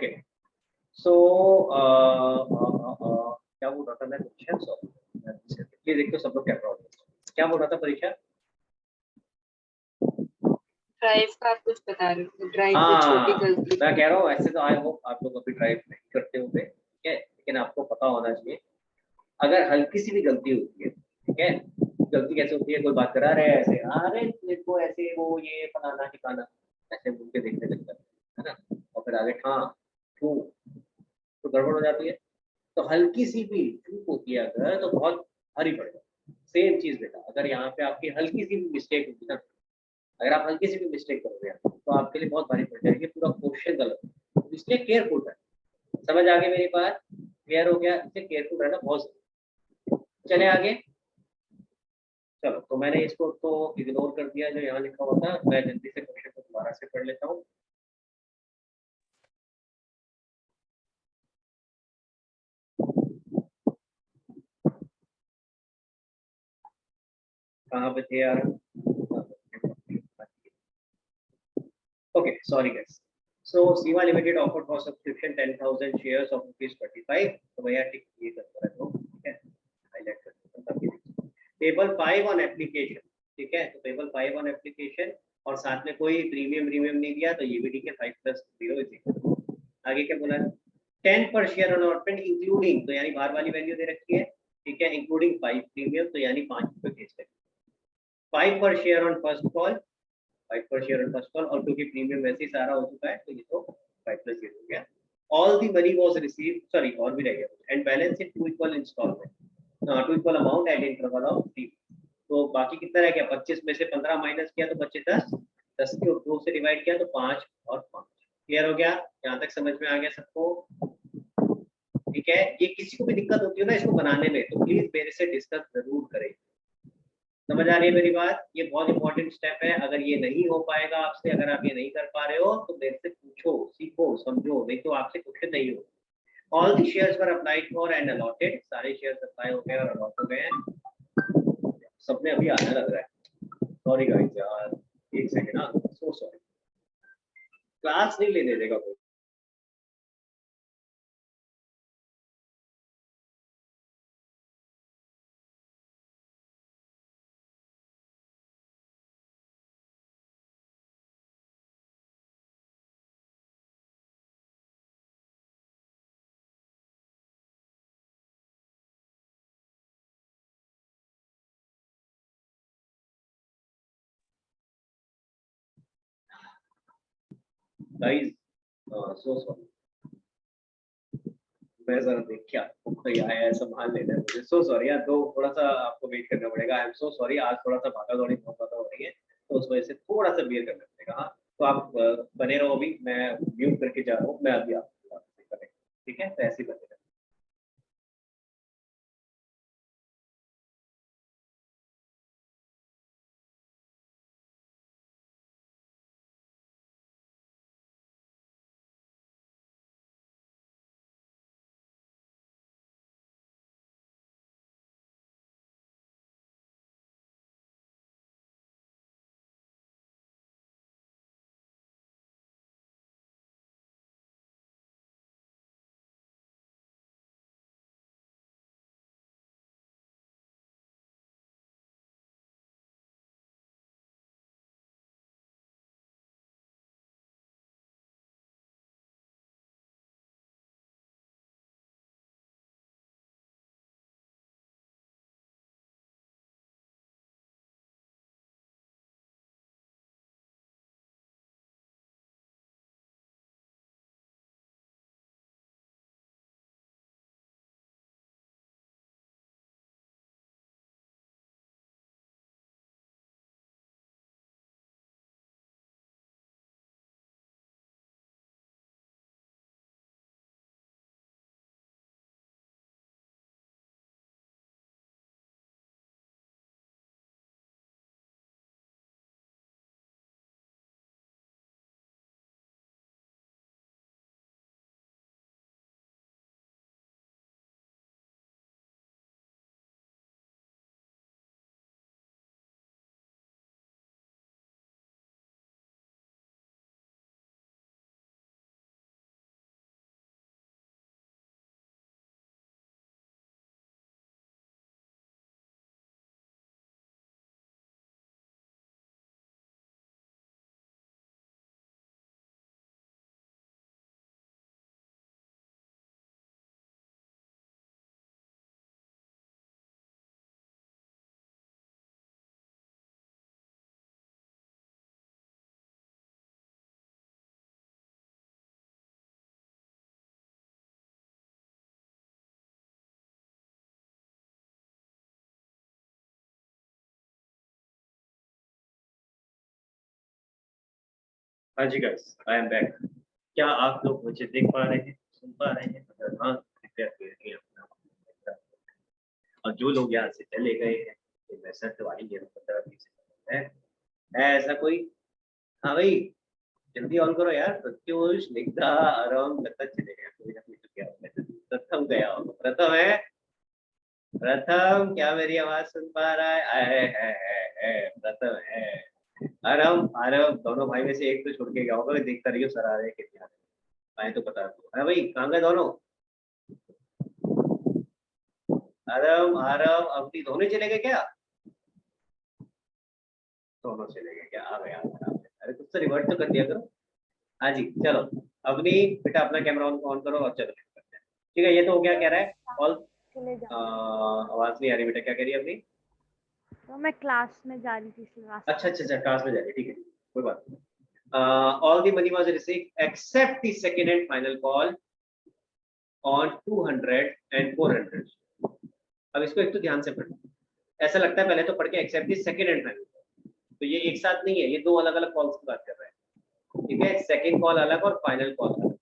Okay, सो क्या बोल रहा था मैं? परीक्षा सॉरी, प्लीज देखो सब लोग क्या प्रॉब्लम, क्या बोल रहा था परीक्षा? ड्राइव का कुछ बता रहे थे, ड्राइव में हाँ, छोटी गलती। मैं कह रहा हूँ ऐसे तो आई होप आप लोग अभी ड्राइव नहीं करते होंगे, ठीक है, लेकिन आपको पता होना चाहिए अगर हल्की सी भी गलती होती है, ठीक है, गलती कैसे होती है? कोई बात करा रहे हैं ऐसे, अरे मेरे को ऐसे वो ये फलाना ठिकाना ऐसे बोल के देखने लगता है ना, और फिर आगे हाँ क्यों, तो गड़बड़ हो जाती है। तो हल्की सी भी चूक होती है अगर, तो बहुत भारी पड़ जाता है। सेम चीज बेटा, अगर यहाँ पे आपकी हल्की सी भी मिस्टेक होगी ना, अगर आप हल्की सी भी मिस्टेक करोगे तो आपके लिए बहुत भारी पड़ जाएगी, पूरा क्वेश्चन गलत है, इसलिए केयरफुल रहना। समझ आ गई मेरी बात? क्लियर हो गया? इसलिए केयरफुल रहना बहुत जरूरी। चले आगे। चलो, तो मैंने इसको तो इग्नोर कर दिया जो यहाँ लिखा हुआ था, मैं जल्दी से क्वेश्चन को दोबारा से पढ़ लेता हूँ। कहाँ पे थे यार? Okay, sorry guys. So Siva Limited offered for subscription 10,000 shares of ₹25। तो भैया टिक ये करता है, तो ठीक है, हाईलाइट कर देता हूँ। टेबल 5 ऑन एप्लीकेशन, ठीक है, तो टेबल 5 ऑन एप्लीकेशन और साथ में कोई प्रीमियम नहीं दिया, तो ये भी ठीक है, 5 + 0 इज इक्वल। आगे क्या बोला? 10 पर शेयर अलॉटमेंट इंक्लूडिंग, तो यानी बाहर वाली वैल्यू दे रखी है, ठीक है, इंक्लूडिंग 5 प्रीमियम, तो यानी 5 रुपए केस है। 5 पर शेयर ऑन फर्स्ट कॉल, 5 पर शेयर ऑन फर्स्ट कॉल, और क्योंकि प्रीमियम वैसे ही सारा हो चुका है तो ये तो 5 + 0 हो गया। All the money was received, sorry और भी रह गया, and balance in 2 equal instalment, 2 equal amount at interval of 3। तो बाकी कितना रह गया? 25 में से 15 माइनस किया तो बचे 10, 10 को 2 से डिवाइड किया तो 5 और 5। क्लियर हो गया? यहाँ तक समझ में आ गया सबको? ठीक है, ये किसी को भी दिक्कत होती है ना इसको बनाने में, तो प्लीज मेरे से डिस्कस जरूर करें। समझ आ रही है मेरी बात? ये बहुत इंपॉर्टेंट स्टेप है, अगर ये नहीं हो पाएगा आपसे, अगर आप ये नहीं कर पा रहे हो तो मेरे से पूछो, सीखो, समझो, नहीं तो आपसे क्वेश्चन नहीं हो। All the shares were applied for and allotted, सारे शेयर्स अप्लाई हो गए और अलॉट हो गए हैं। सबने अभी आने लग रहा है, सॉरी गाइस यार, एक सेकंड, ना सो सॉरी, क्लास नहीं लेने देगा कोई। गाइस सो सॉरी, मैं जरा देख के आपको कोई आया है संभाल लेना है मुझे, सो सॉरी यार, तो थोड़ा सा आपको वेट करना पड़ेगा, आई एम सो सॉरी, आज थोड़ा सा भागा दौड़ी बहुत ज्यादा हो रही है, तो उस वजह से थोड़ा सा बियर करना पड़ेगा। हाँ, तो आप बने रहो, अभी मैं म्यूट करके जा रहा हूँ, मैं अभी आपको ठीक है, तो ऐसे ही बने रहो। हाँ जी गाइस, आई एम बैक। क्या आप लोग मुझे देख पा रहे हैं, सुन पा रहे हैं? अगर हाँ, कृपया करिए अपना। और जो लोग यहाँ से चले गए हैं, तो मैं सर दवाई ले रहा हूँ 15-20 है ऐसा कोई? हाँ भाई, जल्दी ऑन करो यार। प्रत्युष, निग्धा, आराम तक चले गए, कोई ना कोई तो क्या होगा। प्रथम गया होगा, प्रथम है। प्रथम, क्या मेरी आवाज सुन पा रहा है? है प्रथम है। आराम आराम, दोनों भाई में से एक तो छोड़ के गया होगा। देखता रहियो सर आ रहे हैं कितने आ रहे हैं। मैं तो बता दूँ। अरे भाई, कहाँ गए दोनों? आराम आराम, अवधि, दोनों चले गए क्या? दोनों चले गए क्या? आ गए आ गए आ गए। अरे कुछ तो रिवर्ट तो कर दिया करो। हाँ जी, चलो। अवनी बेटा, अपना कैमरा ऑन करो और चलो करते हैं। ठीक है, ये तो हो गया। कह रहा है ऑल। चले जा आवाज नहीं आ रही बेटा, क्या कह रही है अवनी? तो मैं क्लास में जा रही थी इसलिए अच्छा अच्छा अच्छा, क्लास में जा रही है, ठीक है, कोई बात नहीं। All the money was received except the second and final call on 200 and 400. अब इसको एक तो ध्यान से पढ़ना। ऐसा लगता है पहले तो पढ़ के except the second and final, तो ये एक साथ नहीं है, ये दो अलग अलग कॉल्स की बात कर रहे हैं। ठीक है, सेकंड कॉल अलग और फाइनल कॉल अलग।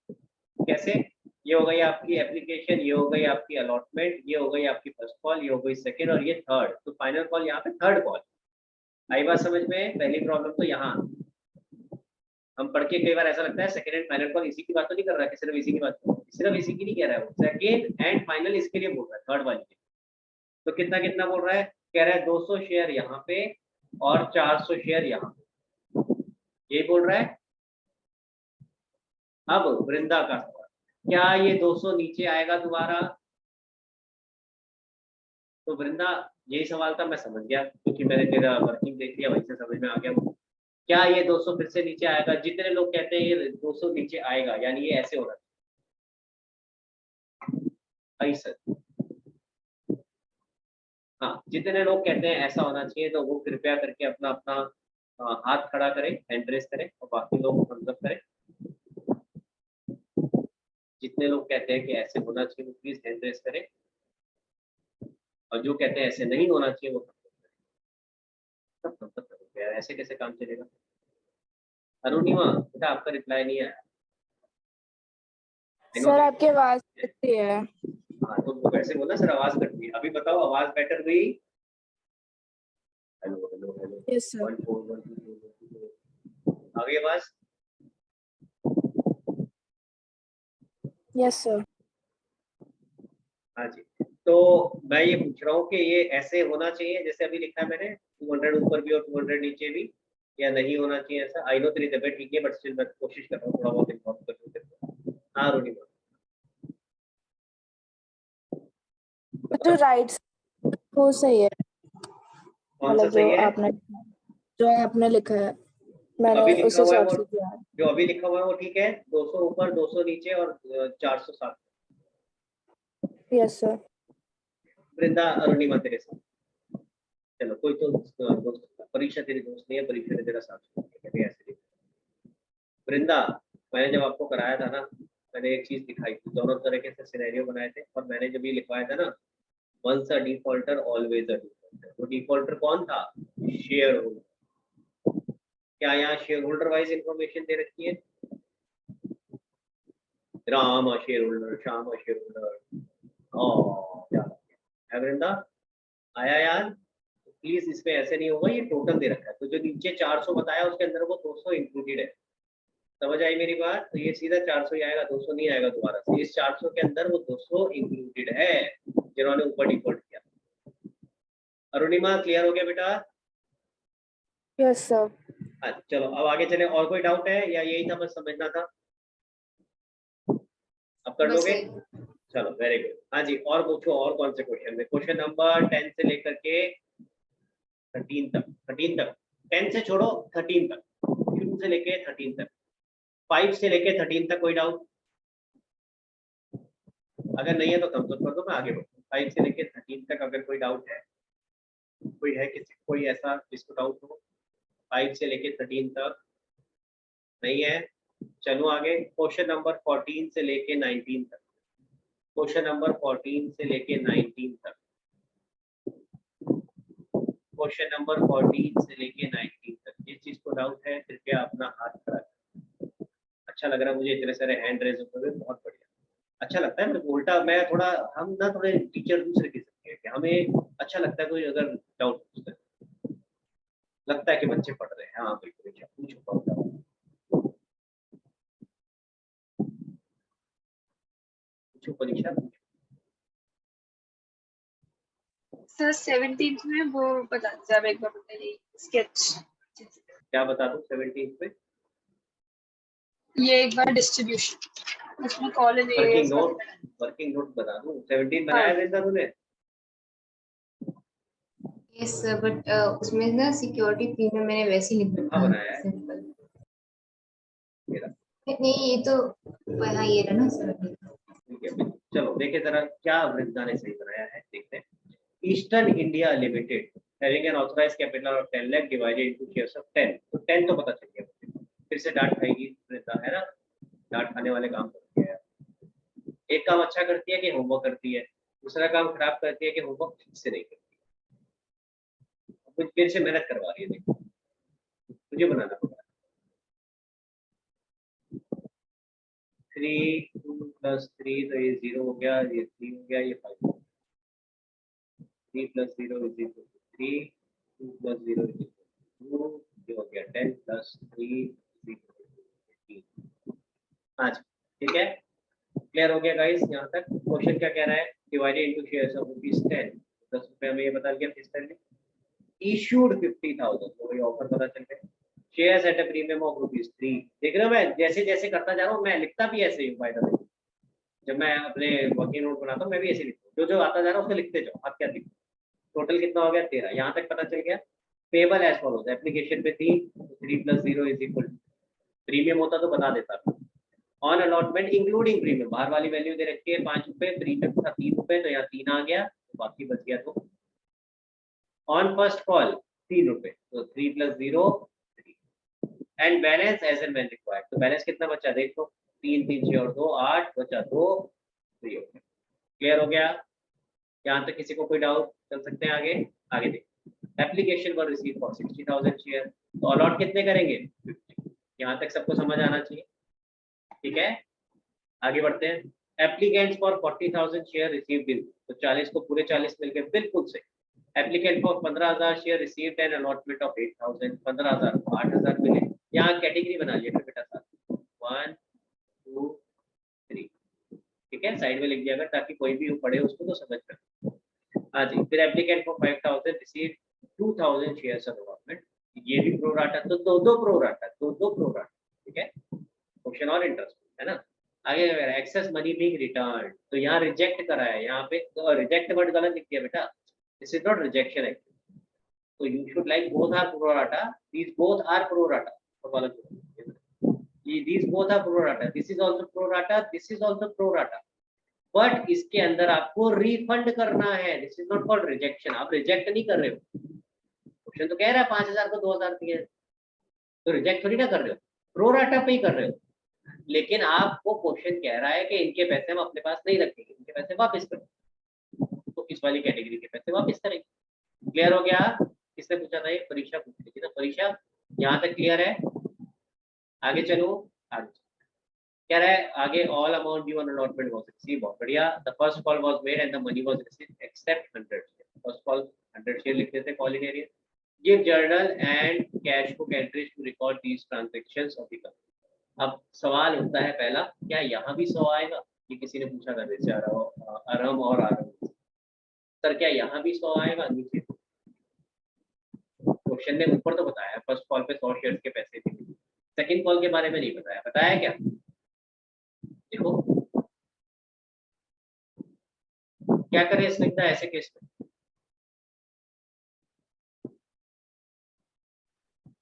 कैसे? ये हो गई आपकी एप्लीकेशन, ये हो गई आपकी अलॉटमेंट, ये हो गई आपकी फर्स्ट कॉल, ये हो गई सेकंड, और ये थर्ड। तो फाइनल कॉल यहाँ पे थर्ड कॉल। आई बात समझ में? पहली प्रॉब्लम तो यहाँ हम पढ़ के कई बार ऐसा लगता है सेकंड एंड फाइनल कॉल इसी की बात तो नहीं कर रहा है, कि सिर्फ इसी की बात, सिर्फ इसी की नहीं कह रहा है वो, सेकंड एंड फाइनल इसके लिए बोल रहा है, थर्ड वाली के। तो कितना कितना बोल रहा है? कह रहा है 200 शेयर यहाँ पे और 400 शेयर यहाँ पे, ये बोल रहा है। अब वृंदा का सवाल, क्या ये 200 नीचे आएगा दोबारा? तो वृंदा, यही सवाल था, मैं समझ गया क्योंकि मैंने तेरा वर्किंग देख लिया, वहीं से समझ में आ गया वो। क्या ये 200 फिर से नीचे आएगा? जितने लोग कहते हैं ये 200 नीचे आएगा, यानी ये ऐसे होना चाहिए सर। हाँ, जितने लोग कहते हैं ऐसा होना चाहिए, तो वो कृपया करके अपना अपना हाथ खड़ा करें, हैंड रेस करें, और बाकी लोग थम्स अप करें। जितने लोग कहते हैं कि ऐसे होना चाहिए, वो प्लीज हैंड रेस करें, और जो कहते हैं ऐसे नहीं होना चाहिए, वो सब थम्स अप करें। यार ऐसे कैसे काम चलेगा? अरुणिमा बेटा, आपका रिप्लाई नहीं आया। सर आपकी आवाज कटती है। हाँ, तो वो कैसे बोला सर आवाज कटती है? अभी बताओ, आवाज बेटर हुई? Hello hello hello. Yes sir. 1 4 1 2 3 आ गई आवाज? Yes sir. हाँ जी, तो मैं ये पूछ रहा हूँ कि ये ऐसे होना चाहिए जैसे अभी लिखा है मैंने, 200 ऊपर भी और 200 नीचे भी, या नहीं होना चाहिए ऐसा? आई नो तेरी तबियत ठीक है, बट स्टिल मैं कोशिश कर रहा हूँ थोड़ा बहुत इन्फॉर्म कर दूँ। हाँ रोनिमा, जो राइट वो सही है, कौन सा मतलब सही है? जो आपने लिखा है जो मैंने अभी लिखा उस हुआ है हिसाब वो, से किया है। जो अभी लिखा हुआ है वो ठीक है? 200 ऊपर 200 नीचे और 407। Yes sir. वृंदा, अरुणिमा तेरे साथ। चलो, कोई तो दोस्त, परीक्षा तेरी दोस्त नहीं है, परीक्षा ने तेरा साथ छोड़ दिया, ऐसे नहीं। वृंदा, मैंने जब आपको कराया था ना, मैंने एक चीज दिखाई थी, दोनों तरीके से सिनेरियो बनाए थे, और मैंने जब ये लिखवाया था ना, once a defaulter always a defaulter, वो डिफॉल्टर कौन था? Share holder. क्या यहाँ शेयर होल्डर वाइज इंफॉर्मेशन दे रखी है? Ram share holder, Shyam share holder, क्या है वृंदा? आया यार? प्लीज इसमें ऐसे नहीं होगा, ये टोटल दे रखा है, तो जो नीचे 400 बताया उसके अंदर वो 200 इंक्लूडेड है। समझ आई मेरी बात? तो ये सीधा 400 ही आएगा, 200 नहीं आएगा दोबारा से। इस 400 के अंदर वो 200 इंक्लूडेड है जिन्होंने ऊपर डिफॉल्ट किया। अरुणिमा, क्लियर हो गया बेटा? Yes sir. अच्छा चलो, अब आगे चले। और कोई डाउट है या यही था बस समझना था? अब कर लोगे? चलो, वेरी गुड। हाँ जी, और पूछो, और कौन से क्वेश्चन में? क्वेश्चन नंबर 10 से लेकर के 13 तक। 13 तक, 10 से छोड़ो, 13 तक, शुरू से लेके 13 तक, 5 से लेके 13 तक। कोई डाउट? अगर नहीं है तो थम्स अप कर दो, मैं आगे बढ़ूँ। 5 से लेके 13 तक अगर कोई डाउट है, कोई है किसी, कोई ऐसा जिसको डाउट हो? 5 से लेके 13 तक नहीं है? चलो आगे, क्वेश्चन नंबर 14 से लेके 19 तक। क्वेश्चन नंबर 14 से लेके 19 तक। क्वेश्चन नंबर 14 से लेके 19 तक। जिस चीज को डाउट है कृपया अपना हाथ खड़ा करें। अच्छा लग रहा है मुझे, इतने सारे हैंड रेज हुए, बहुत बढ़िया, अच्छा लगता है। मेरे को उल्टा, मैं थोड़ा, हम ना थोड़े टीचर दूसरे किस्म के हैं कि हमें अच्छा लगता है कोई अगर डाउट पूछता है, लगता है कि बच्चे पढ़ रहे हैं। हाँ बिल्कुल, अच्छा पूछो, पूछो परीक्षा, पूछो। सर 17th में वो बता दीजिए आप एक बार, बताइए स्केच। क्या बता दूं 17 पे? ये एक बार डिस्ट्रीब्यूशन, उसमें call and working note, working note बता दूं 17 बनाया था तूने? यस सर, बट उसमें ना सिक्योरिटी प्रीमियम मैंने वैसे ही लिख कहाँ रखा बनाया है? सिंपल। मेरा नहीं, ये तो हाँ ये रहा ना सर। ठीक है, चलो देखे जरा क्या वृद्धा ने सही बनाया है, देखते हैं। Eastern India limited having an authorised capital of 10 lakh divided into shares of 10, तो 10 तो पता चल गया मुझे। फिर से डांट खाएगी वृद्धा, है ना, डांट खाने वाले काम करती है। एक काम अच्छा करती है कि होमवर्क करती है, दूसरा काम खराब करती है कि होमवर्क ठीक से नहीं करती है। कुछ फिर से मेहनत करवा रही है, देखो मुझे बनाना पड़ा। 3 2 + 3 तो ये 0 हो गया, ये 3 हो गया, ये 5 3 + 0 = 3, 2 + 0 = 2, ये हो गया 10 + 3 = 18। हाँ जी, ठीक है, क्लियर हो गया गाइस यहाँ तक। क्वेश्चन क्या कह रहा है, डिवाइडेड इनटू शेयर्स ऑफ ₹10, 10 रुपए हमें ये बता दिया फिस्टन ने। इशूड 50,000, तो ये ऑफर पता चल गया। Shares at a premium of ₹3, देख रहे हो मैं जैसे जैसे करता जा रहा हूँ, मैं लिखता भी ऐसे ही बाय द वे, जब मैं अपने वर्किंग नोट बनाता हूँ मैं भी ऐसे लिखता हूँ, जो जो आता जा रहा है उसको लिखते जाओ। आप क्या लिखते, टोटल कितना हो गया 13, यहाँ तक पता चल गया। पेबल एज फॉलोज, एप्लीकेशन पे 3, 3 + 0 = प्रीमियम होता तो बता देता। ऑन अलॉटमेंट इंक्लूडिंग प्रीमियम, बाहर वाली वैल्यू दे रखी है 5 रुपए, प्रीमियम था 3 रुपए, तो यहाँ 3 आ गया, तो बाकी बच गया 2। ऑन फर्स्ट कॉल 3 रुपए, तो 3 + 0 3, and balance as and when required, तो बैलेंस कितना बचा देख लो, 3 3 6 और 2 8 बचा 2, 3 हो गया। क्लियर हो गया यहाँ तक? किसी को कोई डाउट? चल सकते हैं आगे, आगे देखिए। Application for receive for 60,000 share, तो अलॉट कितने करेंगे 50, यहाँ तक सबको समझ आना चाहिए, ठीक है। आगे बढ़ते हैं। Applicants for 40,000 share received in, तो 40 को पूरे 40 मिल गए, बिल्कुल सही। Applicant for 15,000 share received an allotment of 8,000, 15,000 को 8,000 मिले। यहाँ कैटेगरी बना लिया बेटा साथ, 1 2 3, ठीक है, साइड में लिख दिया अगर, ताकि कोई भी पढ़े उसको तो समझ में। हाँ जी, फिर applicant for 5,000 received 2,000 shares of allotment, ये भी प्रो राटा, तो दो प्रो राटा, ठीक है। क्वेश्चन और इंटरेस्ट है ना। आगे एक्सेस मनी बीइंग रिटर्न, तो यहाँ रिजेक्ट करा है, यहाँ पे तो रिजेक्ट वर्ड गलत लिख दिया बेटा, this is not rejection actually, तो you should like both are pro rata, these both are pro rata, तो गलत ये these both are pro rata, this is also pro rata, this is also pro rata, but इसके अंदर आपको refund करना है, this is not called rejection, आप reject नहीं कर रहे हो। क्वेश्चन तो कह रहा है 5,000 को 2,000 दिए, तो रिजेक्ट थोड़ी ना कर रहे हो, प्रो राटा पे ही कर रहे हो। लेकिन आपको क्वेश्चन कह रहा है कि इनके पैसे हम अपने पास नहीं रखेंगे, इनके पैसे वापस करें, तो इस वाली कैटेगरी के पैसे वापस करेंगे। क्लियर हो गया? किसने पूछा था ये? परीक्षा पूछ रही थी ना, परीक्षा यहाँ तक क्लियर है? आगे चलो, आगे कह रहा है आगे, all amount due on allotment was received, बहुत बढ़िया। The first call was made and the money was received except 100 share, first call 100 share लिख देते call in arrear. Give journal and cash book entries to record these transactions of the company. अब सवाल उठता है पहला, क्या यहाँ भी 100 आएगा? ये किसी ने पूछा था जैसे अरम और आरम, सर क्या यहाँ भी 100 आएगा? नीचे क्वेश्चन ने ऊपर तो बताया फर्स्ट कॉल पे 100 शेयर्स के पैसे थे, सेकंड कॉल के बारे में नहीं बताया, बताया क्या? देखो क्या करें इस लिखता है ऐसे केस में,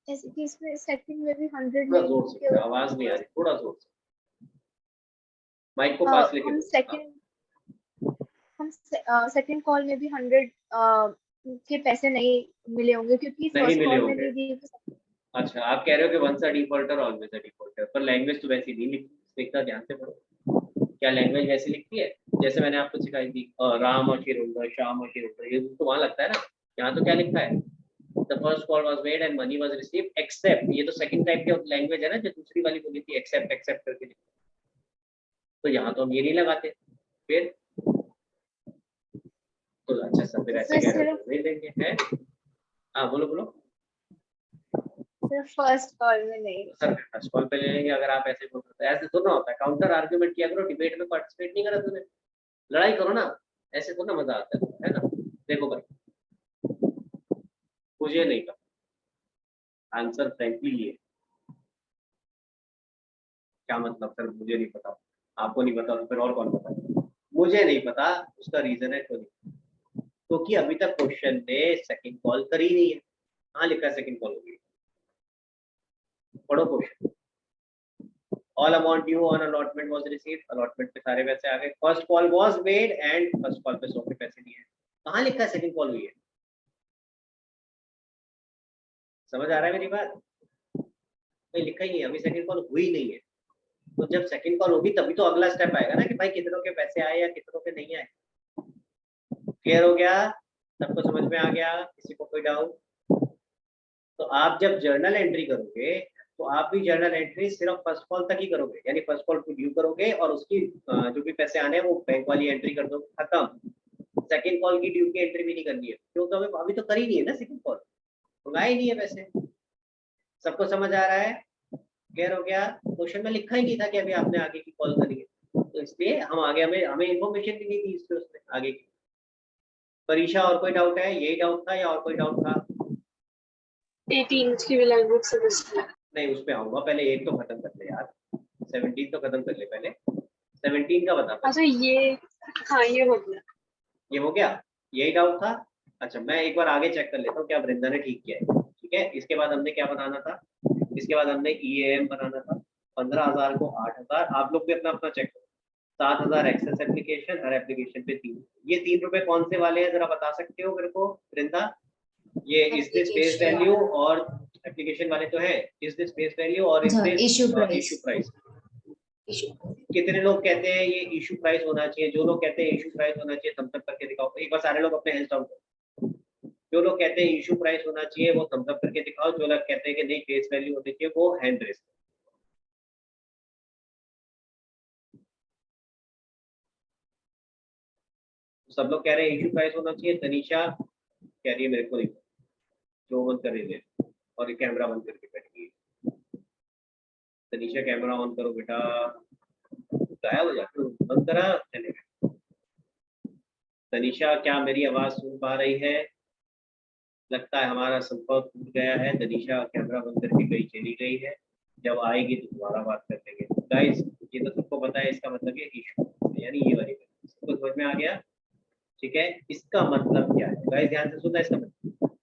ऐसे केस में सेकंड में भी 100 थोड़ा जोर से, आवाज नहीं आ रही, थोड़ा जोर से माइक को पास लेके हम सेकंड कॉल में भी 100 के पैसे नहीं मिले होंगे, क्योंकि फर्स्ट कॉल में दे दिए। अच्छा, आप कह रहे हो कि once a defaulter always a defaulter, पर लैंग्वेज तो वैसी नहीं लिखता, ध्यान से पढ़ो। क्या लैंग्वेज वैसी लिखती है जैसे मैंने आपको सिखाई थी, राम अशिरुंदर, श्याम अशिरुंदर, ये तो वहां लगता है ना, यहाँ तो क्या लिखा है? The first call was made and money was received accept, ये तो सेकंड टाइप की लैंग्वेज है ना जो दूसरी वाली बोली थी, एक्सेप्ट एक्सेप्ट करके लिखो। तो यहाँ तो हम ये नहीं लगाते, फिर तो अच्छा सर फिर ऐसे कह रहे हो नहीं लेंगे हैं। हाँ बोलो बोलो फर्स्ट कॉल में नहीं। सर फर्स्ट कॉल पे ले लेंगे अगर आप ऐसे बोल रहे हो। ऐसे थोड़ा होता है, काउंटर आर्ग्यूमेंट किया करो, डिबेट में पार्टिसिपेट नहीं करा तूने, लड़ाई करो ना, ऐसे थोड़ा मजा आता है ना। देखो भाई मुझे नहीं पता आंसर फ्रैंकली ये क्या मतलब सर मुझे नहीं पता, आपको नहीं पता तो फिर और कौन पता। मुझे नहीं पता उसका रीजन है क्योंकि अभी तक क्वेश्चन ने सेकंड कॉल करी नहीं है। कहाँ लिखा है सेकंड कॉल होगी, पढ़ो question. All amount due on allotment was received, allotment पे सारे पैसे आ गए। First call was made and first call पे 100 के पैसे दिए। कहाँ लिखा है सेकंड कॉल हुई है, समझ आ रहा है मेरी बात? नहीं लिखा ही नहीं, अभी सेकंड कॉल हुई नहीं है। तो जब सेकंड कॉल होगी तभी तो अगला स्टेप आएगा ना कि भाई कितनों के पैसे आए या कितनों के नहीं आए। क्लियर हो गया, सबको समझ में आ गया, किसी को कोई डाउट? तो आप जब जर्नल एंट्री करोगे तो आप भी जर्नल एंट्री सिर्फ फर्स्ट कॉल तक ही करोगे, यानी फर्स्ट कॉल को ड्यू करोगे और उसकी जो भी पैसे आने हैं वो बैंक वाली एंट्री कर दो, खत्म। सेकंड कॉल की ड्यू की एंट्री भी नहीं करनी है क्योंकि अभी तो करी नहीं है ना सेकंड कॉल, मंगाए नहीं है पैसे। सबको समझ आ रहा है? क्लियर हो गया? क्वेश्चन में लिखा ही नहीं था कि अभी आपने आगे की कॉल करी है, तो इसलिए हम आगे हमें इन्फॉर्मेशन भी नहीं थी इसके उसमें आगे की। परीक्षा और कोई डाउट है? यही डाउट था या और कोई डाउट था? 18 की विलायत बुक से नहीं उस पे आऊंगा, पहले एक तो खत्म कर ले यार, 17 तो खत्म कर ले पहले। 17 का बता। अच्छा ये हाँ ये हो गया, ये हो गया, यही डाउट था। अच्छा मैं एक बार आगे चेक कर लेता हूँ क्या वृंदा ने ठीक किया है। ठीक है, इसके बाद हमने क्या बनाना था, इसके बाद हमने EAM बनाना था। 15,000 को 8,000, आप लोग भी अपना अपना चेक करो। 7,000 एक्सेस एप्लीकेशन, हर एप्लीकेशन पे 3। ये 3 रुपए कौन से वाले हैं जरा बता सकते हो मेरे को वृंदा? ये इज दिस फेस वैल्यू और एप्लीकेशन वाले तो है, इज दिस फेस वैल्यू और इज दिस इशू प्राइस। कितने लोग कहते हैं ये इशू प्राइस होना चाहिए? जो लोग कहते हैं इशू प्राइस होना चाहिए थम्स अप करके दिखाओ एक बार, सारे लोग अपने हैंड्स डाउन करो। जो लोग कहते हैं इशू प्राइस होना चाहिए वो थम्स अप करके दिखाओ, जो लोग कहते हैं कि नहीं फेस वैल्यू होनी चाहिए वो हैंड रेज। सब लोग कह रहे हैं इशू प्राइस होना चाहिए। तनीषा कह रही है मेरे को नहीं, जो बंद कर रही है और कैमरा बंद करके बैठ गई। तनीषा कैमरा ऑन करो बेटा, गायब हो जाते हो, बंद करा चले गए। तनीषा क्या मेरी आवाज सुन पा रही है? लगता है हमारा संपर्क टूट गया है। तनीषा कैमरा बंद करके कहीं चली गई है, जब आएगी तो दोबारा बात कर लेंगे। गाइस ये तो सबको पता है, इसका मतलब है इशू, यानी ये वाली सबको समझ में आ गया? ठीक है, इसका मतलब क्या है गाइस, ध्यान से सुनना।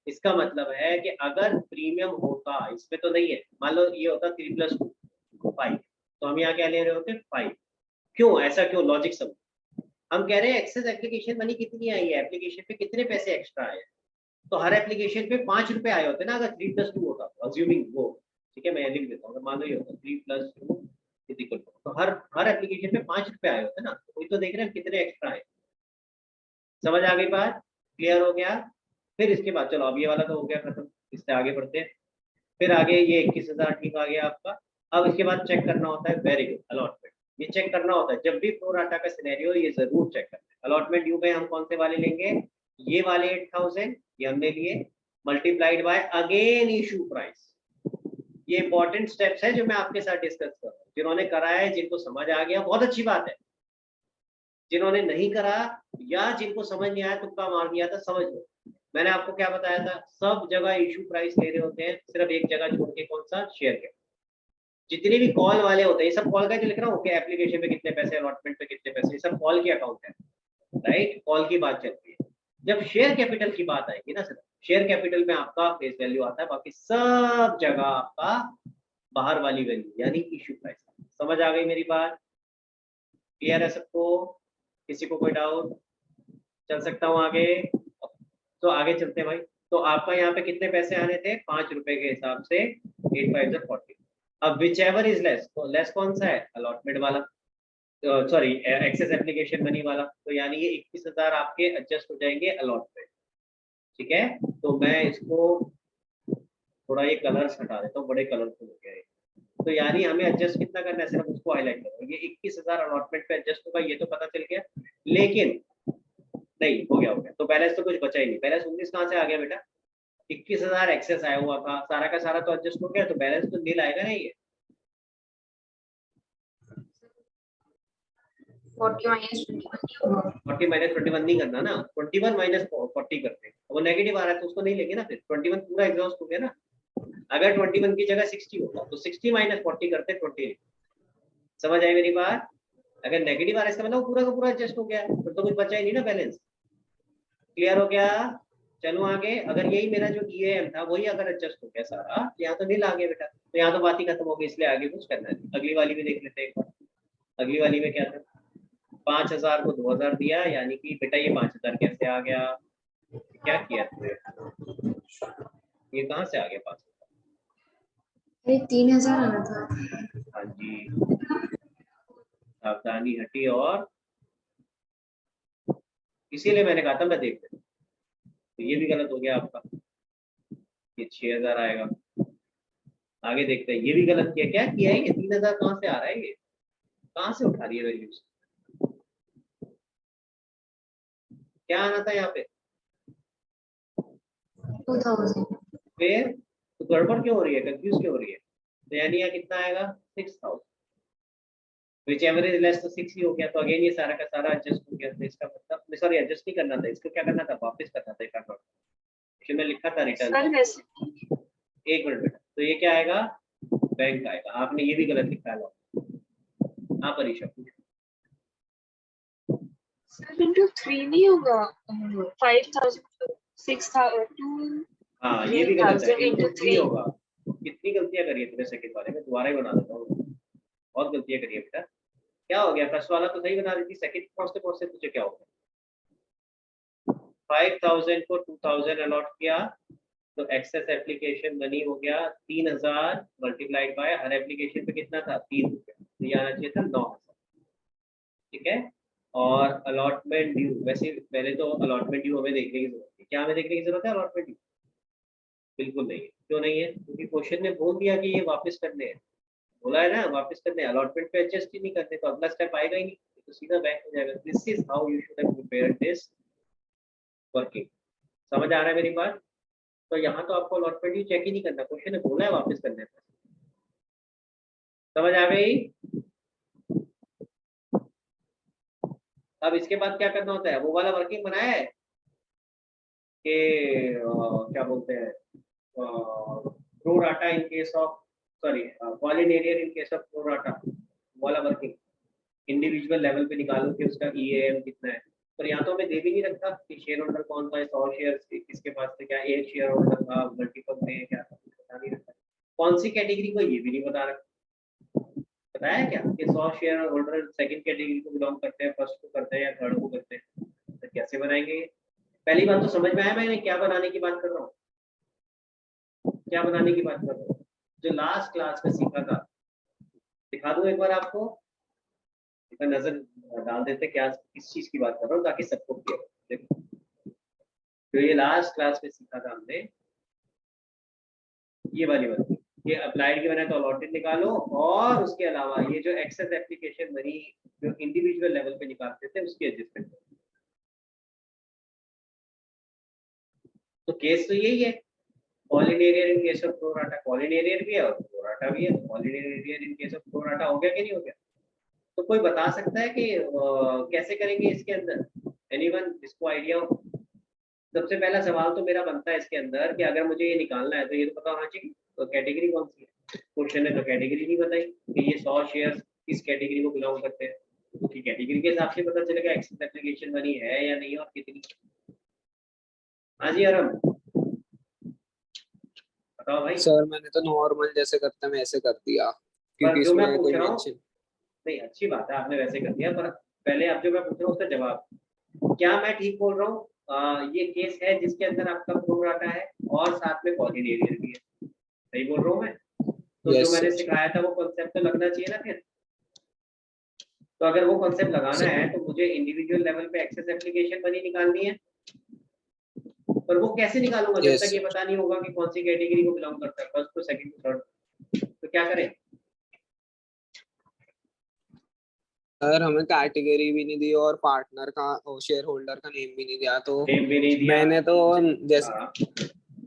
इसका मतलब है कि अगर प्रीमियम होता, इसमें तो नहीं है, मान लो ये होता 3 + 2 5, तो हम यहाँ क्या ले रहे होते 5। क्यों ऐसा, क्यों? लॉजिक समझ। हम कह रहे हैं एक्सेस एप्लीकेशन मनी कितनी आई है, एप्लीकेशन पे कितने पैसे एक्स्ट्रा आए, तो हर एप्लीकेशन पे 5 रुपए आए होते ना अगर 3 + 2 होता तो, अज्यूमिंग वो। ठीक है मैं लिख देता हूँ, मान लो ये होता 3 + 2 = तो हर एप्लीकेशन पे 5 रुपए आए होते ना, तो वही तो देख रहे हैं कितने एक्स्ट्रा आए। समझ आ गई बात? क्लियर हो गया? फिर इसके बाद चलो अब ये वाला तो हो गया खत्म, इससे आगे बढ़ते हैं। फिर आगे ये 21,000 ठीक आ गया आपका। अब इसके बाद चेक करना होता है, वेरी गुड, अलॉटमेंट। ये चेक करना होता है जब भी प्रो राटा का सिनेरियो, ये जरूर चेक करते हैं। अलॉटमेंट ड्यू में हम कौन से वाले लेंगे? ये वाले 8,000 ये हमने लिए, multiplied by again issue price. ये इंपॉर्टेंट स्टेप्स है जो मैं आपके साथ डिस्कस कर रहा हूँ। जिन्होंने करा है, जिनको समझ आ गया बहुत अच्छी बात है, जिन्होंने नहीं करा या जिनको समझ नहीं आया तुक्का मार दिया था, समझ लो मैंने आपको क्या बताया था, सब जगह इशू प्राइस ले रहे होते हैं, सिर्फ एक जगह छोड़ के, कौन सा? Share capital. जितने भी कॉल वाले होते हैं, ये सब कॉल का जो लिख रहा हूँ कि एप्लीकेशन पे कितने पैसे, अलॉटमेंट पे कितने पैसे, सब कॉल के अकाउंट है, राइट? कॉल की बात चलती है। जब शेयर कैपिटल की बात आएगी ना सर, शेयर कैपिटल में आपका फेस वैल्यू आता है, बाकी सब जगह आपका बाहर वाली वैल्यू यानी इशू प्राइस। समझ आ गई मेरी बात? क्लियर है सबको? किसी को कोई डाउट? चल सकता हूँ आगे? तो आगे चलते हैं भाई। तो आपका यहाँ पे कितने पैसे आने थे? 5 रुपए के हिसाब से 8 5 40। अब विच एवर इज लेस, तो लेस कौन सा है? अलॉटमेंट वाला, सॉरी एक्सेस एप्लीकेशन मनी वाला। तो यानी ये 21,000 आपके एडजस्ट हो जाएंगे अलॉटमेंट। ठीक है, तो मैं इसको थोड़ा ये कलर्स हटा देता हूँ, बड़े कलरफुल हो गया है। तो यानी हमें एडजस्ट कितना करना है, सिर्फ उसको हाईलाइट करो। ये 21,000 अलॉटमेंट पे एडजस्ट होगा, ये तो पता चल गया। लेकिन नहीं, हो गया। तो बैलेंस तो कुछ बचा ही नहीं। बैलेंस 19 कहाँ से आ गया बेटा? 21,000 एक्सेस आया हुआ था, सारा का सारा तो एडजस्ट हो गया, तो बैलेंस तो नील आएगा नहीं। ये 40 माइनस 21 40 माइनस 21 नहीं करना ना, 21 माइनस 40 करते हैं। वो नेगेटिव आ रहा है तो उसको नहीं लेंगे ना, फिर 21 पूरा एग्जॉस्ट हो गया ना। अगर 21 की जगह 60 होगा तो 60 माइनस 40 करते 20। समझ आई मेरी बात? अगर नेगेटिव आ रहा है इसका मतलब पूरा का पूरा एडजस्ट हो गया, फिर तो कुछ बचा ही नहीं ना बैलेंस। क्लियर हो गया? चलो आगे। अगर यही मेरा जो EAM था वही अगर एडजस्ट हो गया सारा, यहाँ तो नील आ गया बेटा, तो यहाँ तो बात ही खत्म हो गई, इसलिए आगे कुछ करना है। अगली वाली भी देख लेते हैं एक बार। अगली वाली में क्या था? 5,000 को 2,000 दिया, यानी कि बेटा ये 5,000 कैसे आ गया? क्या किया तुमने? ये कहाँ से आ गया 5,000? अरे 3,000 आना था। हाँ जी, सावधानी हटी, और इसीलिए मैंने कहा था मैं देख लेता। तो ये भी गलत हो गया आपका, ये 6,000 आएगा। आगे देखते हैं, ये भी गलत किया। क्या किया है ये? 3,000 कहाँ से आ रहा है? ये कहाँ से उठा रही है वैल्यूज? क्या आना था यहाँ पे? 2000 फिर तो गड़बड़ क्यों हो रही है, कंफ्यूज क्यों हो रही है? तो यानी यहाँ कितना आएगा? 6,000, विच एवरेज लेस तो 6 ही हो गया। तो अगेन ये सारा का सारा एडजस्ट हो गया। तो इसका मतलब, सॉरी, एडजस्ट नहीं करना था इसको, क्या करना था? वापस करना था। क्वेश्चन में लिखा था सर रिटर्न। वैसे एक मिनट बेटा, तो ये क्या आएगा? बैंक आएगा। आपने ये भी गलत लिखा है। हाँ परीक्षा पूछो। सर इंटू 3 नहीं होगा? 5,000 6,000 हाँ ये भी गलत है, 3,000 इंटू into 3 3। होगा। कितनी गलतियां करी है तुमने सेकंड वाले में, दोबारा ही बना देता हूँ। बहुत गलतियां करी है बेटा। क्या हो गया? फर्स्ट वाला तो सही बना दी थी, सेकंड पहुंचते पहुंचते तुझे क्या हो गया? 5,000 को 2,000 अलॉट किया, तो एक्सेस एप्लीकेशन मनी हो गया 3,000 मल्टीप्लाइड बाय हर एप्लीकेशन पे कितना था? 3 रुपया। तो ये आना चाहिए था 9,000। ठीक है। और अलॉटमेंट ड्यू, वैसे पहले तो अलॉटमेंट ड्यू हमें देखने की जरूरत है। क्या हमें देखने की जरूरत है अलॉटमेंट ड्यू? बिल्कुल नहीं है। क्यों नहीं है? क्योंकि क्वेश्चन ने बोल दिया कि ये वापस करने हैं। बोला है ना वापस करने, अलॉटमेंट पे एडजस्ट ही नहीं करते, तो अगला स्टेप आएगा ही नहीं, तो सीधा बैंक हो जाएगा। This is how you should have prepared this working. समझ आ रहा है मेरी बात? तो यहाँ तो आपको अलॉटमेंट ही चेक ही नहीं करना, क्वेश्चन ने बोला है वापस करने पर। समझ आ गई? अब इसके बाद क्या करना होता है? वो वाला वर्किंग बनाया है कि क्या बोलते हैं, pro rata in case of, sorry, पॉलिनेरियर in case of pro rata वाला वर्किंग। इंडिविजुअल लेवल पे निकालो कि उसका EAM कितना है। पर यहाँ तो हमें दे भी नहीं रखा कि शेयर होल्डर कौन था, 100 शेयर किसके पास थे, क्या एक शेयर होल्डर था, मल्टीपल थे, क्या था, कुछ बता नहीं रखा। कौन सी कैटेगरी को, ये भी नहीं बता रखा। बताया क्या कि 100 शेयर होल्डर सेकंड कैटेगरी को बिलोंग करते हैं, फर्स्ट को करते हैं या थर्ड को करते हैं? तो कैसे बनाएंगे? पहली बात तो समझ में आया मैंने क्या बनाने की बात कर रहा हूँ, क्या बनाने की बात कर रहा हूँ? जो लास्ट क्लास में सीखा था, दिखा दूं एक बार आपको, नजर डाल देते क्या किस चीज की बात कर रहा हूँ ताकि सबको क्लियर हो। देखो, तो ये लास्ट क्लास में सीखा था हमने, ये वाली बात, ये अप्लाइड की बनाए तो अलॉटेड निकालो, और उसके अलावा ये जो एक्सेस एप्लीकेशन मनी जो इंडिविजुअल लेवल पे निकालते थे उसकी एडजस्टमेंट। तो केस तो यही है, पॉलिनेरियर in case of pro rata, पॉलिनेरियर भी है और प्रो राटा भी है। तो पॉलिनेरियर in case of pro rata हो गया कि नहीं हो गया? तो कोई बता सकता है कि कैसे करेंगे इसके अंदर? एनीवन जिसको आइडिया हो? सबसे पहला सवाल तो मेरा बनता है इसके अंदर कि अगर मुझे ये निकालना है तो ये तो पता होना चाहिए, तो कैटेगरी कौन सी है? क्वेश्चन ने तो कैटेगरी नहीं बताई कि ये 100 शेयर किस कैटेगरी को बिलोंग करते हैं। तो कैटेगरी के हिसाब से पता चलेगा एक्सेस एप्लीकेशन मनी है या नहीं और कितनी। हाँ जी आराम, बताओ भाई। सर मैंने तो नॉर्मल जैसे करते हैं वैसे कर दिया, क्योंकि पर जो मैं इसमें पूछ कोई रहा हूँ, मेंशन। नहीं अच्छी बात है आपने वैसे कर दिया, पर पहले आप जो मैं पूछ रहा हूँ उसका जवाब, क्या मैं ठीक बोल रहा हूँ? ये केस है जिसके अंदर आपका प्रो राटा है और साथ में पॉलिनेरियर भी है, सही बोल रहा हूँ मैं? तो जो मैंने सिखाया था वो कॉन्सेप्ट तो लगना चाहिए ना फिर। तो अगर वो कॉन्सेप्ट लगाना है तो मुझे इंडिविजुअल लेवल पे एक्सेस एप्लीकेशन मनी निकालनी है, पर वो कैसे निकालूंगा जब Yes. तक ये पता नहीं होगा कि कौन सी कैटेगरी को बिलोंग करता है, first to second to third, तो क्या करें? सर हमें कैटेगरी भी नहीं दी और पार्टनर का शेयर होल्डर का नेम भी नहीं दिया, तो नेम भी नहीं दिया। मैंने तो जैसे हाँ,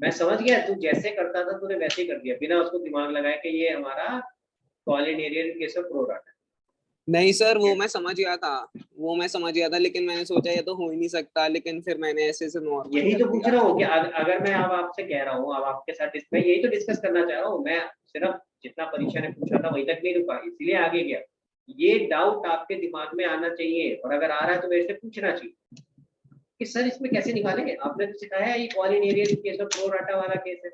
मैं समझ गया, तू जैसे करता था तूने वैसे ही कर दिया बिना उसको दिमाग लगाए कि ये हमारा कॉलिनेरियन केस ऑफ प्रो डाटा। नहीं सर, वो मैं समझ गया था, लेकिन मैंने सोचा ये तो हो ही नहीं सकता, लेकिन फिर मैंने ऐसे से नॉर्मल यही कर तो पूछ दिया। रहा हूँ कि अगर मैं अब आपसे कह रहा हूँ, अब आपके साथ मैं यही तो डिस्कस करना चाह रहा हूँ, मैं सिर्फ जितना परीक्षा ने पूछा था वही तक नहीं रुका, इसलिए आगे गया। ये डाउट आपके दिमाग में आना चाहिए, और अगर आ रहा है तो मेरे से पूछना चाहिए कि सर इसमें कैसे निकालेंगे। आपने तो सिखाया है ये कॉलिनेरियन केस और प्रो डाटा वाला केस है,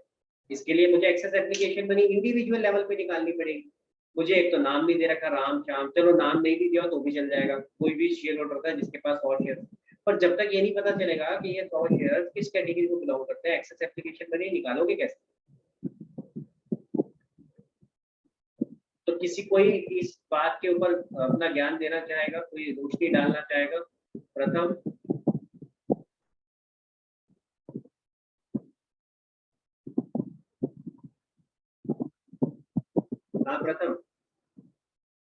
इसके लिए मुझे एक्सेस एप्लीकेशन बनी इंडिविजुअल लेवल पे निकालनी पड़ेगी। मुझे एक तो नाम नहीं दे रखा राम श्याम, चलो नाम नहीं भी दिया तो भी चल जाएगा, कोई भी शेयर होल्डर होता है जिसके पास 100 शेयर, पर जब तक ये नहीं पता चलेगा कि ये 100 शेयर किस कैटेगरी को बिलोंग करते हैं, एक्सेस एप्लीकेशन बनी निकालोगे कैसे? तो किसी कोई इस बात के ऊपर अपना ज्ञान देना चाहेगा, कोई रोशनी डालना चाहेगा? प्रथम, हाँ प्रथम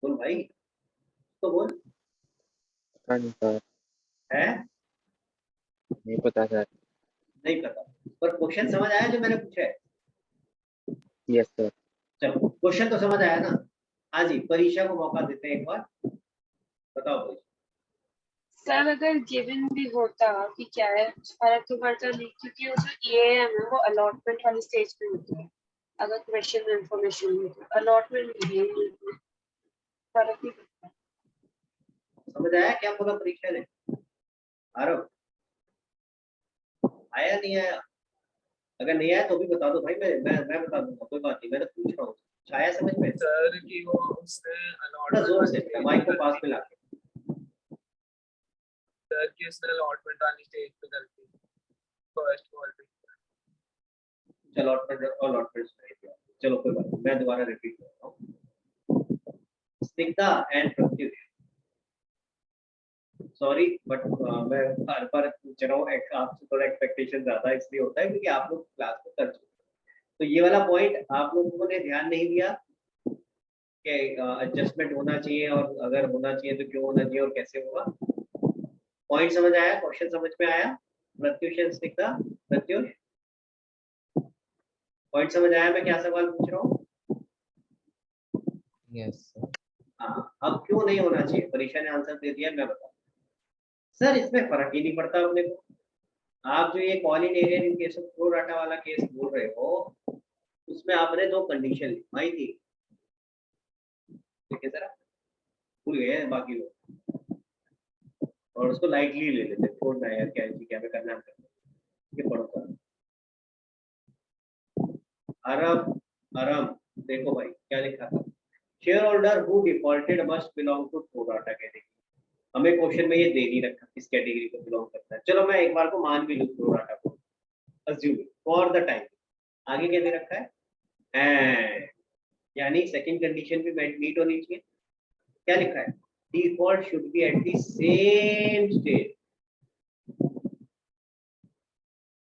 बोल भाई, तो बोल। पता नहीं सर, है नहीं पता सर। नहीं पता, पर क्वेश्चन समझ आया जो मैंने पूछा है? Yes sir. चलो क्वेश्चन तो समझ आया ना। हाँ जी, परीक्षा को मौका देते हैं एक बार, बताओ भाई। सर अगर गिवन भी होता कि क्या है, फर्क तो पड़ता नहीं, क्योंकि वो जो EAM है वो अलॉटमेंट वाली स्टेज पे होती है। अगर क्वेश्चन में इंफॉर्मेशन हो तो अलॉटमेंट नहीं है, फर्क नहीं पड़ता। समझ आया क्या बोला परीक्षा ने? आरव आया नहीं आया? अगर नहीं आया तो भी बता दो भाई, मैं बता दूंगा, कोई बात नहीं, मैं तो पूछ रहा हूँ। आया समझ में? सर कि वो उसने थोड़ा जोर से माइक को पास में लाके। सर कि उसने अलॉटमेंट वाली स्टेज पे कर दी फर्स्ट कॉल पे। चलो अलॉटमेंट चलो कोई बात नहीं, मैं दोबारा रिपीट कर रहा हूँ। Snigdha and Pratyush, sorry but मैं हर बार पूछ रहा हूँ, आपसे थोड़ा एक्सपेक्टेशन ज्यादा इसलिए होता है क्योंकि आप लोग क्लास में कर चुके हैं। तो ये वाला पॉइंट आप लोगों ने ध्यान नहीं दिया कि एडजस्टमेंट होना चाहिए, और अगर होना चाहिए तो क्यों होना चाहिए और कैसे होगा। पॉइंट समझ आया? क्वेश्चन समझ में आया? प्रत्युष एंड स्निग्धा, प्रत्युष पॉइंट समझ आया मैं क्या सवाल पूछ रहा हूँ? Yes sir. हाँ, अब क्यों नहीं होना चाहिए? परीक्षा ने आंसर दे दिया, मैं बताऊँ। सर इसमें फर्क ही नहीं पड़ता अपने को। आप जो ये कॉलिनेरियन in case of pro rata वाला केस बोल रहे हो, उसमें आपने दो कंडीशन लिखवाई थी, ठीक है सर, भूल गए हैं बाकी लोग, और उसको लाइटली ले लेते, छोड़ना है यार, क्या है क्या करना है, ये पढ़ो सर। आराम आराम, देखो भाई क्या लिखा था, share holder who defaulted must belong to pro rata category. हमें क्वेश्चन में ये दे नहीं रखा किस कैटेगरी को बिलोंग करता है। चलो मैं एक बार को मान भी लूँ प्रो डाटा को, अज्यूम फॉर द टाइम। आगे क्या दे रखा है? एंड, यानी सेकंड कंडीशन भी मीट होनी चाहिए। क्या लिखा है? Default should be at the same stage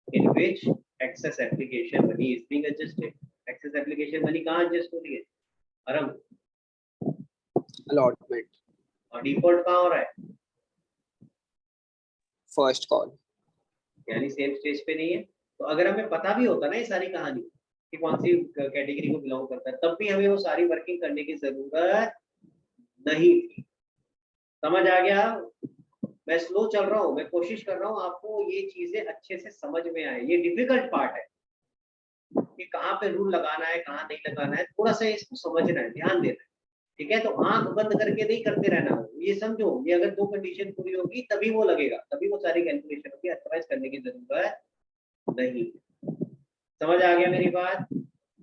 in which excess application money is being adjusted. Excess application money कहाँ एडजस्ट हो रही है? आराम, अलॉटमेंट और डिफॉल्ट कहाँ हो रहा है? फर्स्ट कॉल, यानी सेम स्टेज पे नहीं है। तो अगर हमें पता भी होता ना ये सारी कहानी कि कौन सी कैटेगरी को बिलोंग करता है, तब भी हमें वो सारी वर्किंग करने की जरूरत नहीं थी। समझ आ गया? मैं स्लो चल रहा हूँ, मैं कोशिश कर रहा हूँ आपको ये चीजें अच्छे से समझ में आए। ये डिफिकल्ट पार्ट है कि कहाँ पे रूल लगाना है कहाँ नहीं लगाना है, थोड़ा सा इसको समझना है, ध्यान देना है, ठीक है? तो आंख बंद करके नहीं करते रहना हो, ये समझो, ये अगर दो कंडीशन पूरी होगी तभी वो लगेगा, तभी वो सारी कैलकुलेशन होगी, अदरवाइज करने की जरूरत नहीं। समझ आ गया मेरी बात?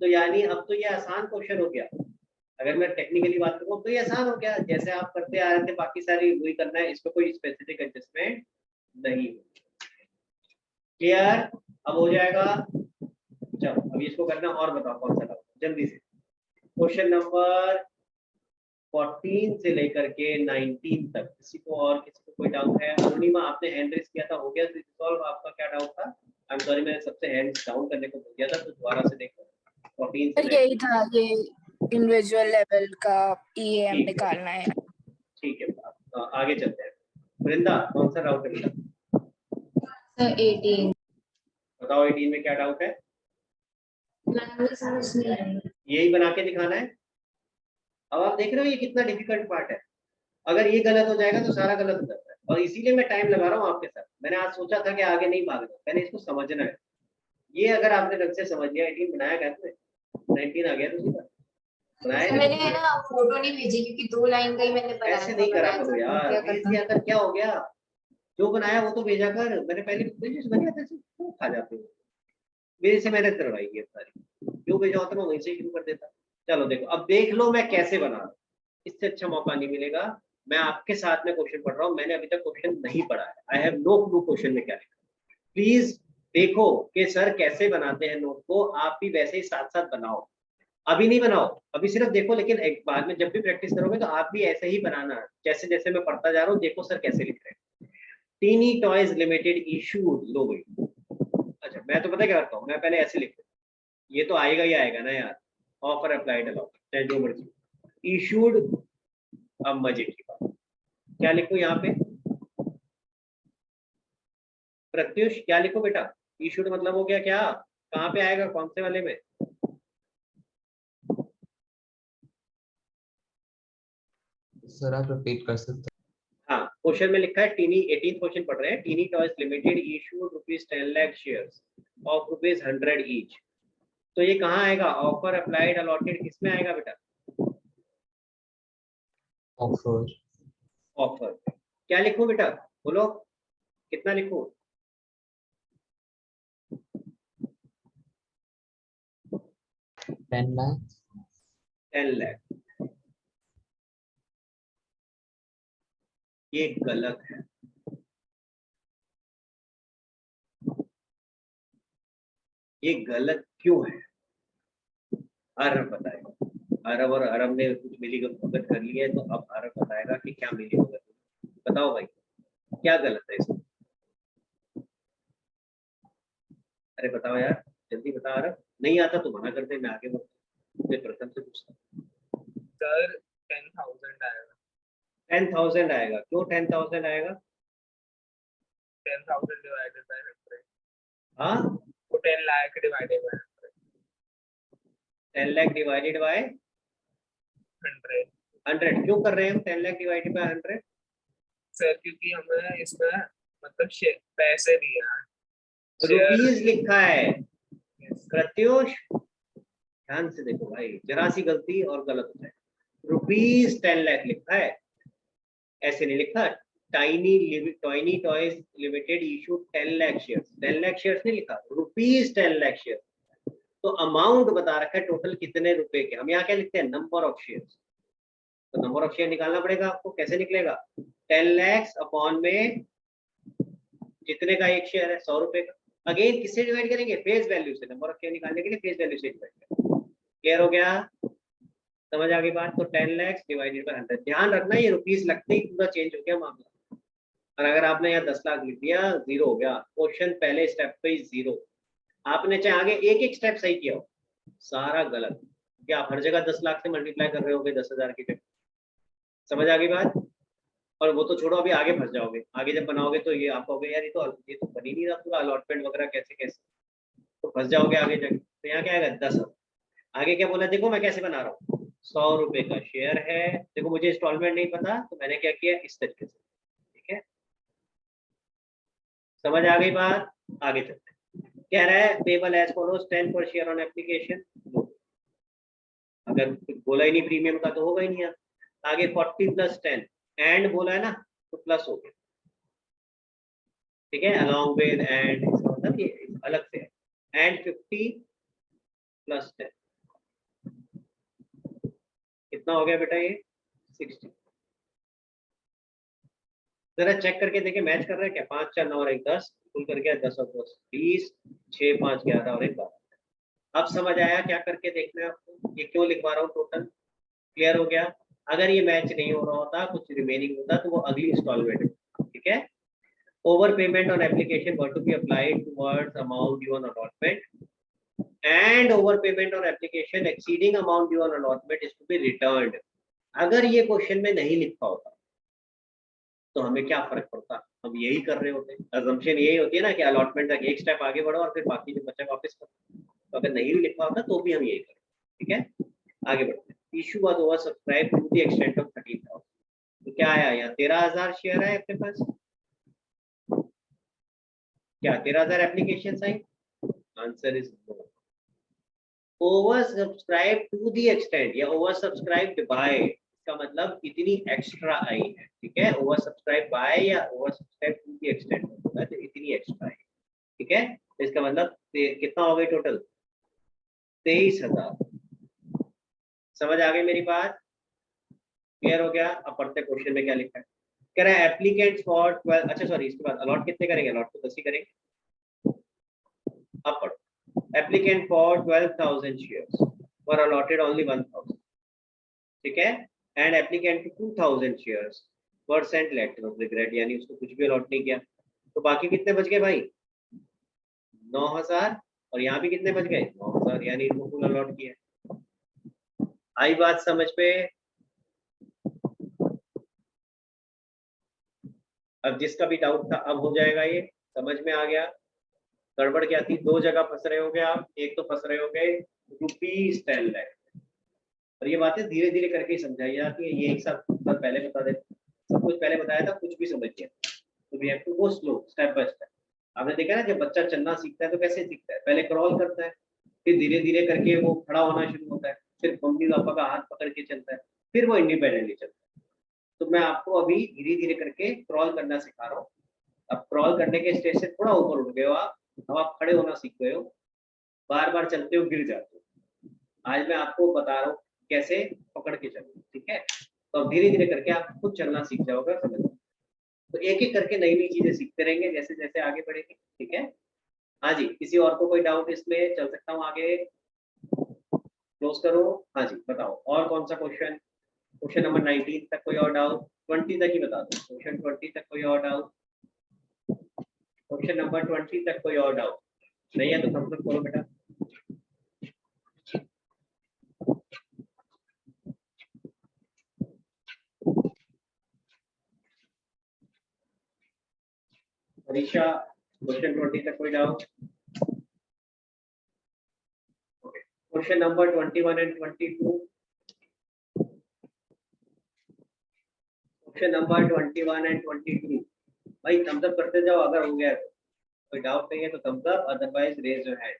तो यानी अब तो ये आसान क्वेश्चन हो गया। अगर मैं टेक्निकली बात करूँ तो ये आसान हो गया, जैसे आप करते आ रहे थे बाकी सारी वही करना है, इसमें कोई स्पेसिफिक एडजस्टमेंट नहीं। क्लियर? अब हो जाएगा। चलो अब इसको करना, और बताओ कौन सा डाउट जल्दी से। क्वेश्चन नंबर 14 से लेकर के 19 तक किसी को और किसी को कोई डाउट है? अरुणिमा आपने हैंड रेज किया था, हो गया रिजॉल्व? आपका क्या डाउट था? आई एम सॉरी, मैंने सबसे हैंड्स डाउन करने को बोल दिया था, तो दोबारा से देखो 14 सर से यही था, ये इंडिविजुअल लेवल का EAM ठीक है। निकालना है। ठीक है, आगे चलते हैं। वृंदा, कौन सा डाउट है बेटा? सर 18 बताओ 18 में क्या डाउट है? मुझे समझ नहीं आई। यही बना के दिखाना है। अब आप देख रहे हो ये कितना डिफिकल्ट पार्ट है। अगर ये गलत हो जाएगा तो सारा गलत हो जाता है, और इसीलिए मैं टाइम लगा रहा हूँ आपके साथ। मैंने आज सोचा था कि आगे नहीं भागना, मैंने इसको समझना है। ये अगर आपने ढंग से समझ लिया, 18 बनाया क्या तुमने? 19 आ गया तो सीधा बनाया। मैंने है ना फोटो नहीं भेजी क्योंकि 2 लाइन का ही मैंने बनाया ऐसे था, नहीं करा मैंने करो ऐसा यार, क्या भेज करता। दिया कर, क्या हो गया? जो बनाया वो तो भेजा कर। मैंने पहले भेजी बढ़िया था, क्यों खा जाते हो? मेरे से मेहनत करवाई है सारी, जो भेजा होता मैं वहीं से शुरू कर देता। चलो देखो, अब देख लो मैं कैसे बना रहा हूँ। इससे अच्छा मौका नहीं मिलेगा। मैं आपके साथ में क्वेश्चन पढ़ रहा हूँ, मैंने अभी तक क्वेश्चन नहीं पढ़ा है। I have no clue question में क्या लिखा। प्लीज देखो कि सर कैसे बनाते हैं नोट को, आप भी वैसे ही साथ साथ बनाओ। अभी नहीं बनाओ, अभी सिर्फ देखो, लेकिन एक बाद में जब भी प्रैक्टिस करोगे तो आप भी ऐसे ही बनाना। जैसे जैसे मैं पढ़ता जा रहा हूँ, देखो सर कैसे लिख रहे हैं। टीनी टॉयज लिमिटेड इशूड, लो गई। अच्छा, मैं तो पता क्या करता हूँ, मैं पहले ऐसे लिखता हूँ, ये तो आएगा ही आएगा ना यार, ऑफर अप्लाइड अलाउड, चाहे जो मर्जी इशूड। अब मजे की बात, क्या लिखो यहाँ पे? प्रत्युष क्या लिखो बेटा? इशूड मतलब हो गया क्या? कहाँ पे आएगा, कौन से वाले में? सर आप रिपीट कर सकते हैं? हाँ, क्वेश्चन में लिखा है टीनी, 18 क्वेश्चन पढ़ रहे हैं। Tiny toys limited issued ₹10 lakh shares of ₹100 each. तो ये कहाँ आएगा? ऑफर अप्लाइड अलॉटेड, किसमें आएगा बेटा? ऑफर। ऑफर। क्या लिखूं बेटा, बोलो कितना लिखूं? $10 लाख। 10 लाख। ये गलत है। ये गलत क्यों है? अरब बताएगा। अरब और अरब ने कुछ मिली भगत कर ली है, तो अब अरब बताएगा कि क्या मिली भगत। बताओ भाई, क्या गलत है इसमें? अरे बताओ यार, जल्दी बता। अरब नहीं आता तो मना करते, मैं आगे बढ़ता, मैं प्रथम से पूछता हूँ। सर 10,000 आएगा। 10,000 आएगा? क्यों 10,000 आएगा? 10,000 डिवाइडेड बाय 100। हाँ, तो 10 lakh divided by 10 lakh divided by 100। 100 क्यों कर रहे हैं हम 10 लाख डिवाइडेड बाय 100? सर क्योंकि हमें इसमें मतलब पैसे दिए हैं। रुपीज लिखा है प्रत्युष, ध्यान से देखो भाई, जरा सी गलती और गलत होता है। रुपीज 10 लाख लिखा है, ऐसे नहीं लिखा। Tiny toys limited issue 10 lakh shares, 10 lakh shares नहीं लिखा, रुपीज 10 लाख शेयर्स। तो अमाउंट बता रखा है टोटल कितने रुपए के। हम यहाँ क्या लिखते हैं? Number of shares. तो नंबर ऑफ शेयर निकालना पड़ेगा आपको। कैसे निकलेगा? 10 लाख अपॉन में जितने का एक शेयर है, 100 रुपए का। अगेन किससे डिवाइड करेंगे? फेस वैल्यू से। नंबर ऑफ शेयर निकालने के लिए फेस वैल्यू से डिवाइड करेंगे। क्लियर हो गया? समझ आ गई बात? तो 10 लाख डिवाइडेड बाय 100। ध्यान रखना, ये रुपीस लगते ही पूरा चेंज हो गया मामला। और अगर आपने यहाँ 10 लाख लिख दिया, जीरो हो गया क्वेश्चन। पहले स्टेप पे ही जीरो। आपने चाहे आगे एक एक स्टेप सही किया हो, सारा गलत। क्या आप हर जगह 10 लाख से मल्टीप्लाई कर रहे होगे 10,000 की जगह? समझ आ गई बात? और वो तो छोड़ो, अभी आगे फंस जाओगे। आगे जब बनाओगे तो ये आप कहोगे यार ये तो बन ही नहीं रहा पूरा अलॉटमेंट वगैरह, कैसे कैसे, तो फंस जाओगे आगे जाके। तो यहाँ क्या आएगा? 10। आगे क्या बोला देखो, मैं कैसे बना रहा हूँ। 100 रुपए का शेयर है। देखो मुझे इंस्टॉलमेंट नहीं पता, तो मैंने क्या किया, इस तरीके से। ठीक है, समझ आ गई बात? आगे चलते हैं। कह रहा है पेबल एज फॉलोज 10 पर शेयर ऑन एप्लीकेशन। अगर कुछ बोला ही नहीं प्रीमियम का तो होगा ही नहीं। आगे 40 + 10 एंड बोला है ना, तो प्लस हो गया। ठीक है, अलॉन्ग विद एंड, इसका मतलब ये अलग से है। एंड 50 + 10 कितना हो गया बेटा? ये 60। जरा चेक करके देखे मैच कर रहे हैं क्या? 5 4 9 और 1 10, कुल करके 10 और 10 20, 6 5 11 और 1 12। अब समझ आया क्या करके देखना है आपको, ये क्यों लिखवा रहा हूँ टोटल। क्लियर हो गया? अगर ये मैच नहीं हो रहा होता, कुछ रिमेनिंग होता, तो वो अगली इंस्टॉलमेंट है। ठीक है, overpayment on application were to be applied towards amount due on allotment, and overpayment on application exceeding amount due on allotment is to be returned. अगर ये क्वेश्चन में नहीं लिखा होता तो हमें क्या फर्क पड़ता, हम यही कर रहे होते। अजम्पशन यही होती है ना कि अलॉटमेंट तक एक स्टेप आगे बढ़ो और फिर बाकी जो बचा वापस करो। तो अगर नहीं भी लिखा होता तो भी हम यही करें। ठीक है, आगे बढ़ते हैं। Issue was over subscribe to the extent of 13,000। तो क्या आया यहाँ 13,000 शेयर है अपने पास, क्या 13,000 एप्लीकेशन आई? Answer is no. Over subscribe to the extent या ओवर सब्सक्राइब्ड बाय, इसका मतलब इतनी एक्स्ट्रा आई है। ठीक है, ओवर सब्सक्राइब बाय या over subscribe to the extent होता है तो इतनी एक्स्ट्रा है। ठीक है, तो इसका मतलब कितना हो गई टोटल? 23,000। समझ आ गई मेरी बात? क्लियर हो गया? अब पढ़ते क्वेश्चन में क्या लिखा है। कह रहा है एप्लीकेंट्स फॉर 12, अच्छा सॉरी इसके बाद अलॉट कितने करेंगे? अलॉट तो 10 ही करेंगे। अब पढ़ो, applicant for 12,000 shares were allotted only 1,000। ठीक है, and applicant to 2,000 shares were sent letter of regret, यानी उसको कुछ भी अलॉट नहीं किया। तो बाकी कितने बच गए भाई? 9,000। और यहाँ भी कितने बच गए? 9,000, यानी इनको फुल अलॉट किया। आई बात समझ पे? अब जिसका भी डाउट था अब हो जाएगा, ये समझ में आ गया। गड़बड़ क्या थी? दो जगह फंस रहे होगे आप। एक तो फंस रहे होगे ₹10 लाख, और ये बातें धीरे धीरे करके ही समझाई जाती है। ये एक साथ पहले बता दे, सब कुछ पहले बताया था, कुछ भी समझ गया। तो we have to go slow, step by step. आपने देखा ना, जब बच्चा चलना सीखता है तो कैसे सीखता है? पहले क्रॉल करता है, फिर धीरे धीरे करके वो खड़ा होना शुरू होता है, फिर मम्मी पापा का हाथ पकड़ के चलता है, फिर वो इंडिपेंडेंटली चलता है। तो मैं आपको अभी धीरे धीरे करके क्रॉल करना सिखा रहा हूँ। अब क्रॉल करने के स्टेज से थोड़ा ऊपर उठ गए हो आप, अब आप खड़े होना सीख गए हो। बार बार चलते हो गिर जाते हो। आज मैं आपको बता रहा हूँ कैसे पकड़ के चलो। ठीक है, तो अब धीरे धीरे करके आप खुद चलना सीख जाओगे, समझ। तो एक एक करके नई नई चीजें सीखते रहेंगे जैसे जैसे आगे बढ़ेंगे। ठीक है, हाँ जी, किसी और को कोई डाउट इसमें? चल सकता हूँ आगे, क्लोज करो। हाँ जी बताओ, और कौन सा क्वेश्चन? क्वेश्चन नंबर 19 तक कोई और डाउट? 20 तक ही बता दो। क्वेश्चन 20 तक कोई और डाउट? क्वेश्चन नंबर 20 तक कोई और डाउट नहीं है तो थम्स अप करो बेटा। परीक्षा क्वेश्चन 20 तक कोई doubt? Question number 21 and 22। Question number 21 and 22 भाई थम्स अप करते जाओ अगर हो गया तो। कोई डाउट नहीं है तो thumbs up, otherwise raise your hand.